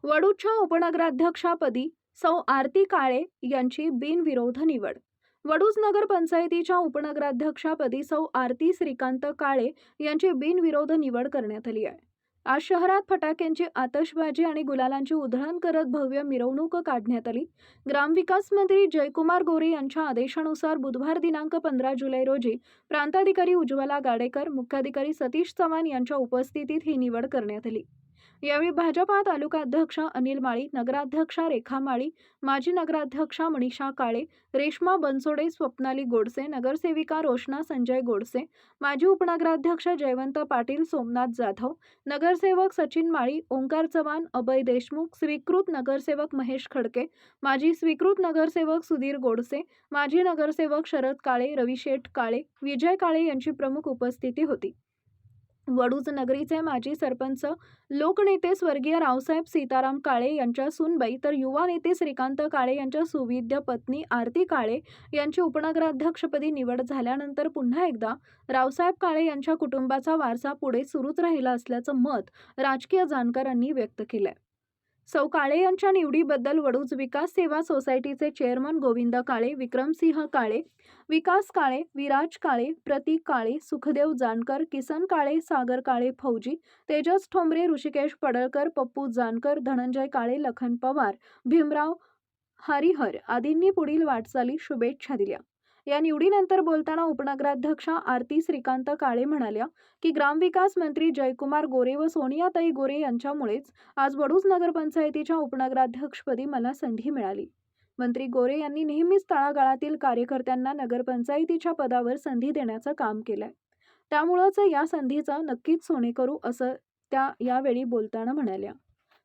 वडूच्या उपनगराध्यक्षपदी सौ आरती काळे यांची बिनविरोध निवड। वडूज नगर पंचायतीच्या उपनगराध्यक्षपदी सौ आरती श्रीकांत काळे यांची बिनविरोध निवड करण्यात आली आहे। आज शहरात फटाक्यांची आतषबाजी आणि गुलालांची उधळण करत भव्य मिरवणूक काढण्यात आली। ग्रामविकास मंत्री जयकुमार गोरे यांच्या आदेशानुसार बुधवार दिनांक 15 जुलै रोजी प्रांताधिकारी उज्ज्वला गाडेकर, मुख्याधिकारी सतीश चव्हाण यांच्या उपस्थितीत ही निवड करण्यात आली। यावेळी भाजपा तालुकाध्यक्ष अनिल माळी, नगराध्यक्षा रेखा माळी, माजी नगराध्यक्षा मनीषा काळे, रेश्मा बनसोडे, स्वप्नाली गोडसे, नगरसेविका रोशना संजय गोडसे, माजी उपनगराध्यक्ष जयवंत पाटील, सोमनाथ जाधव, नगरसेवक सचिन माळी, ओंकार चव्हाण, अभय देशमुख, स्वीकृत नगरसेवक महेश खडके, माजी स्वीकृत नगरसेवक सुधीर गोडसे, माजी नगरसेवक शरद काळे, रविशेठ काळे, विजय काळे यांची प्रमुख उपस्थिती होती। वडूज नगरीचे माजी सरपंच लोकनेते स्वर्गीय रावसाहेब सीताराम काळे यांच्या सूनबाई तर युवा नेते श्रीकांत काळे यांच्या सुविद्य पत्नी आरती काळे यांची उपनगराध्यक्षपदी निवड झाल्यानंतर पुन्हा एकदा रावसाहेब काळे यांच्या कुटुंबाचा वारसा पुढे सुरूच राहिला असल्याचं मत राजकीय जाणकारांनी व्यक्त केलंय। सौ काळे यांच्या निवडीबद्दल वडूज विकास सेवा सोसायटीचे चेअरमन गोविंद काळे, विक्रमसिंह काळे, विकास काळे, विराज काळे, प्रतीक काळे, सुखदेव जानकर, किसन काळे, सागर काळे फौजी, तेजस ठोंबरे, ऋषिकेश पडळकर, पप्पू जानकर, धनंजय काळे, लखन पवार, भीमराव हरिहर आदींनी पुढील वाटचाली शुभेच्छा दिल्या। या निवडीनंतर बोलताना उपनगराध्यक्ष आरती श्रीकांत काळे म्हणाल्या की ग्रामविकास मंत्री जयकुमार गोरे व सोनियाताई गोरे यांच्यामुळेच आज वडूज नगरपंचायतीच्या उपनगराध्यक्षपदी मला संधी मिळाली। मंत्री गोरे यांनी नेहमीच तळागाळातील कार्यकर्त्यांना नगरपंचायतीच्या पदावर संधी देण्याचं काम केलंय, त्यामुळेच या संधीचं नक्कीच सोने करू असं त्या यावेळी बोलताना म्हणाल्या।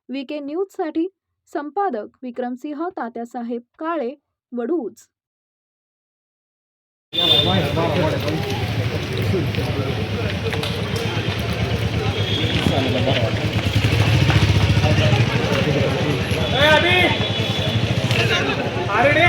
वीके न्यूजसाठी संपादक विक्रमसिंह तात्यासाहेब काळे, वडूज। अरे